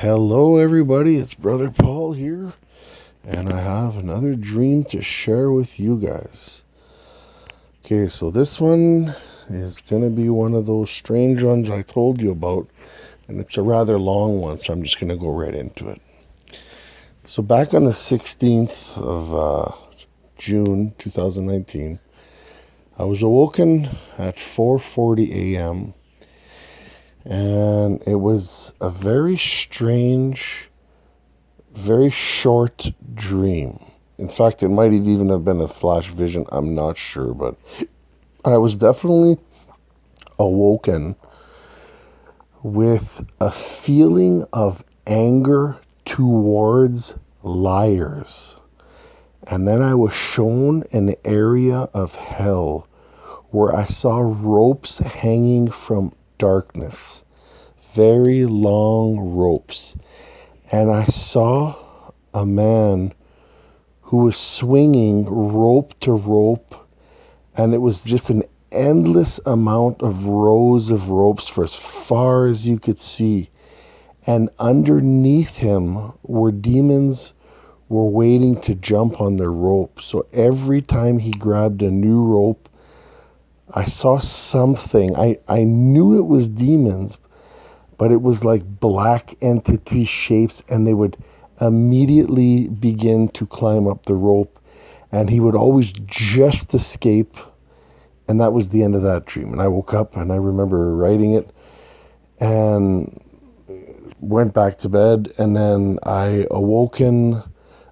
Hello, everybody. It's Brother Paul here, and I have another dream to share with you guys. Okay, so this one is going to be one of those strange ones I told you about, and it's a rather long one, so I'm just going to go right into it. So, back on the 16th of June 2019, I was awoken at 4:40 a.m., and it was a very strange, very short dream. In fact, it might even have been a flash vision. I'm not sure, but I was definitely awoken with a feeling of anger towards liars. And then I was shown an area of hell where I saw ropes hanging from darkness, very long ropes. And I saw a man who was swinging rope to rope, and it was just an endless amount of rows of ropes for as far as you could see. And underneath him were demons were waiting to jump on the rope. So every time he grabbed a new rope, I saw something. I knew it was demons, but it was like black entity shapes, and they would immediately begin to climb up the rope, and he would always just escape, and that was the end of that dream. And I woke up, and I remember writing it, and went back to bed, and then I awoken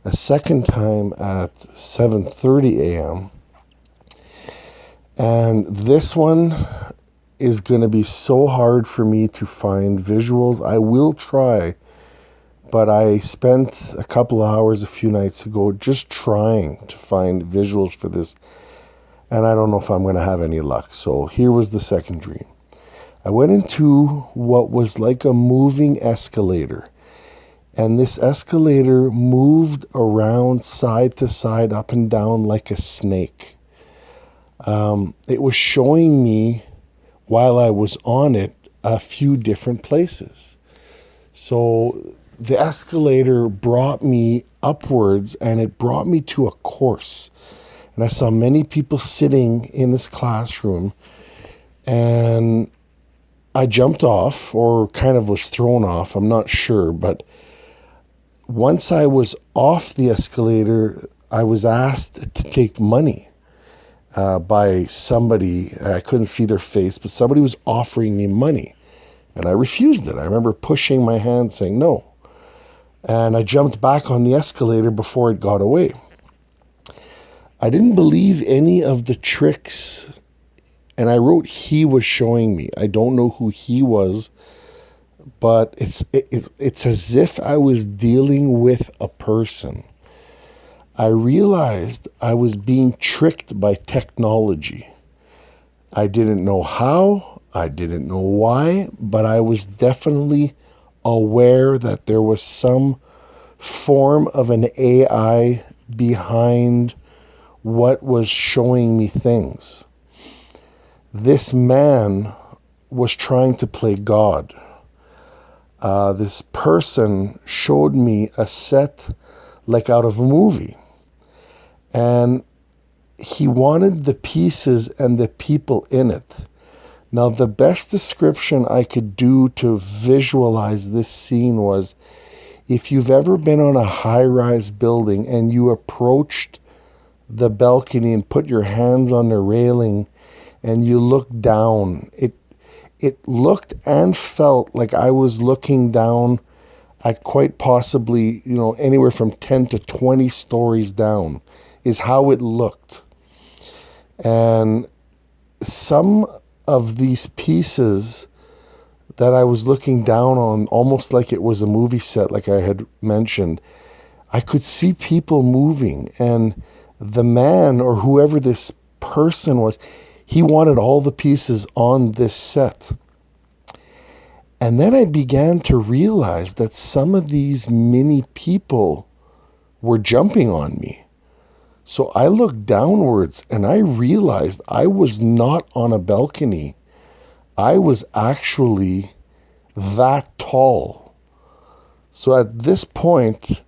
a second time at 7:30 a.m., and this one is going to be so hard for me to find visuals. I will try, but I spent a couple hours a few nights ago just trying to find visuals for this, and I don't know if I'm going to have any luck. So here was the second dream. I went into what was like a moving escalator, and this escalator moved around side to side, up and down like a snake. It was showing me, while I was on it, a few different places. So the escalator brought me upwards, and it brought me to a course. And I saw many people sitting in this classroom, and I jumped off, or kind of was thrown off, I'm not sure. But once I was off the escalator, I was asked to take money by somebody. I couldn't see their face, but somebody was offering me money, and I refused it. I remember pushing my hand saying no, and I jumped back on the escalator before it got away. I didn't believe any of the tricks, and I wrote he was showing me. I don't know who he was, but it's as if I was dealing with a person. I realized I was being tricked by technology. I didn't know how, I didn't know why, but I was definitely aware that there was some form of an AI behind what was showing me things. This man was trying to play God. This person showed me a set like out of a movie, and he wanted the pieces and the people in it. Now, the best description I could do to visualize this scene was, if you've ever been on a high-rise building and you approached the balcony and put your hands on the railing and you look down, it looked and felt like I was looking down at quite possibly, anywhere from 10 to 20 stories down is how it looked. And some of these pieces that I was looking down on, almost like it was a movie set, like I had mentioned, I could see people moving, and the man, or whoever this person was, he wanted all the pieces on this set. And then I began to realize that some of these mini people were jumping on me. So I looked downwards, and I realized I was not on a balcony. I was actually that tall. So at this point,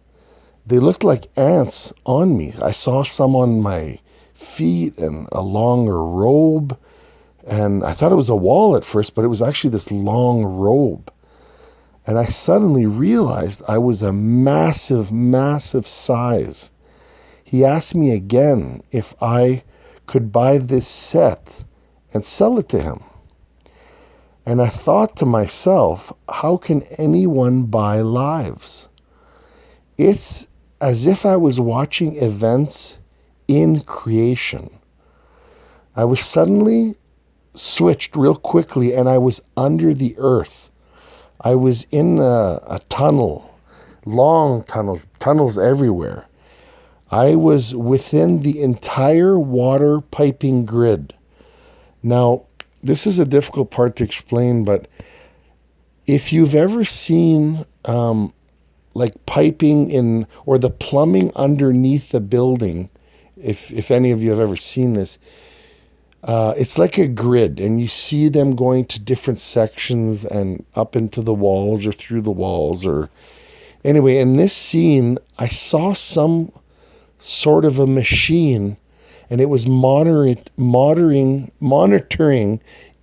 they looked like ants on me. I saw some on my feet and along a robe. And I thought it was a wall at first, but it was actually this long robe. And I suddenly realized I was a massive, massive size. He asked me again if I could buy this set and sell it to him. And I thought to myself, how can anyone buy lives? It's as if I was watching events in creation. I was suddenly switched real quickly and I was under the earth. I was in a tunnel, long tunnels everywhere. I was within the entire water piping grid. Now, this is a difficult part to explain, but if you've ever seen like piping in or the plumbing underneath the building, if any of you have ever seen this, it's like a grid, and you see them going to different sections and up into the walls or through the walls. Or anyway, in this scene, I saw some sort of a machine, and it was monitoring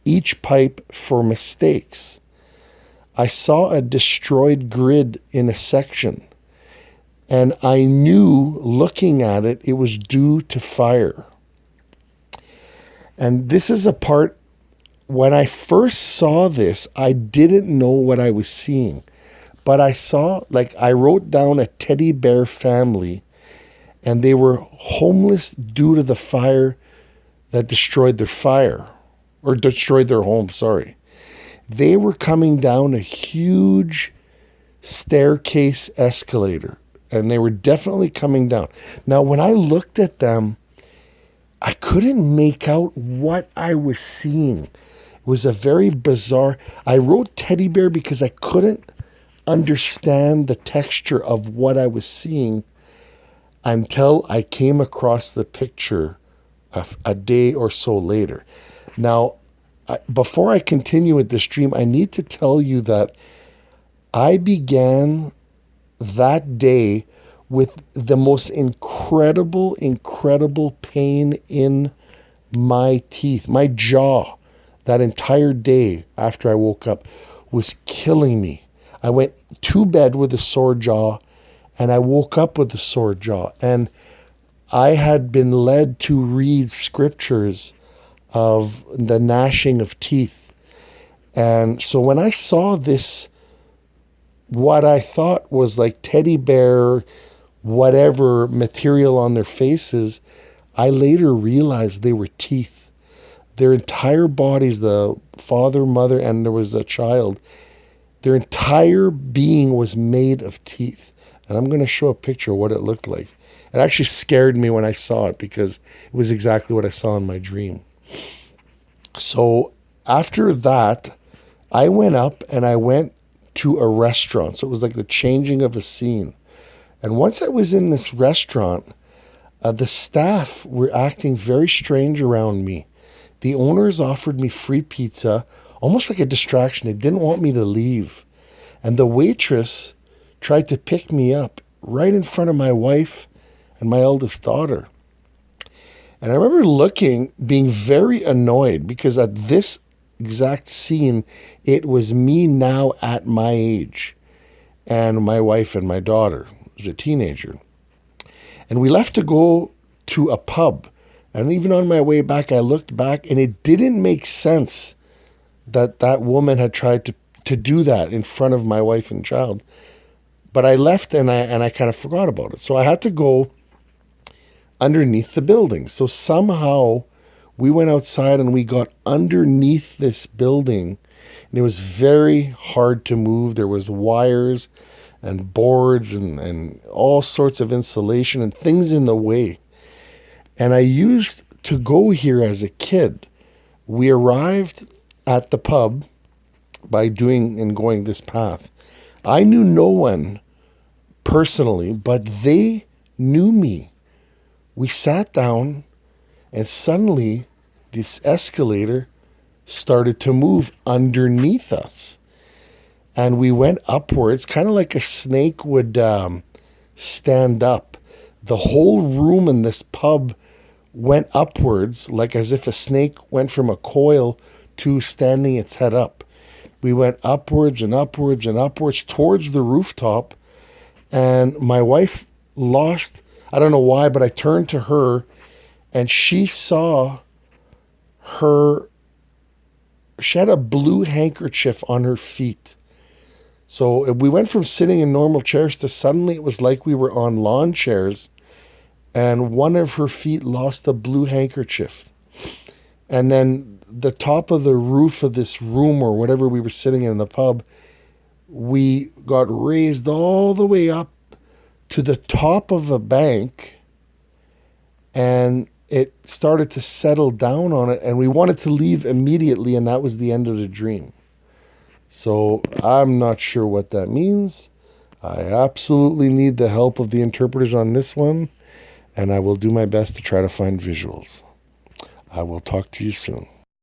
each pipe for mistakes. I saw a destroyed grid in a section, and I knew looking at it, it was due to fire. And this is a part, when I first saw this, I didn't know what I was seeing. But I saw, like, I wrote down a teddy bear family, and they were homeless due to the fire that destroyed their home, sorry. They were coming down a huge staircase escalator, and they were definitely coming down. Now, when I looked at them, I couldn't make out what I was seeing. It was a very bizarre. I wrote teddy bear because I couldn't understand the texture of what I was seeing until I came across the picture a day or so later. Now, before I continue with this dream, I need to tell you that I began that day with the most incredible pain in my teeth. My jaw, that entire day after I woke up, was killing me. I went to bed with a sore jaw, and I woke up with a sore jaw. And I had been led to read scriptures of the gnashing of teeth. And so when I saw this, what I thought was like teddy bear, whatever material on their faces, I later realized they were teeth. Their entire bodies, the father, mother, and there was a child, their entire being was made of teeth. And I'm going to show a picture of what it looked like. It actually scared me when I saw it because it was exactly what I saw in my dream. So after that, I went up and I went to a restaurant. So it was like the changing of a scene. And once I was in this restaurant, the staff were acting very strange around me. The owners offered me free pizza, almost like a distraction. They didn't want me to leave. And the waitress tried to pick me up right in front of my wife and my eldest daughter. And I remember looking, being very annoyed because at this exact scene, it was me now at my age and my wife and my daughter was a teenager. And we left to go to a pub. And even on my way back, I looked back and it didn't make sense that that woman had tried to do that in front of my wife and child. But I left and I kind of forgot about it. So I had to go underneath the building. So somehow we went outside and we got underneath this building. And it was very hard to move. There was wires and boards and all sorts of insulation and things in the way. And I used to go here as a kid. We arrived at the pub by doing and going this path. I knew no one personally, but they knew me. We sat down and suddenly this escalator started to move underneath us. and we went upwards, kind of like a snake would stand up. The whole room in this pub went upwards, like as if a snake went from a coil to standing its head up. We went upwards and upwards and upwards towards the rooftop, and my wife lost, I don't know why, but I turned to her, and she had a blue handkerchief on her feet. So we went from sitting in normal chairs to suddenly it was like we were on lawn chairs, and one of her feet lost a blue handkerchief. And then the top of the roof of this room or whatever we were sitting in the pub, we got raised all the way up to the top of a bank, and it started to settle down on it, and we wanted to leave immediately, and that was the end of the dream. So I'm not sure what that means. I absolutely need the help of the interpreters on this one, and I will do my best to try to find visuals. I will talk to you soon.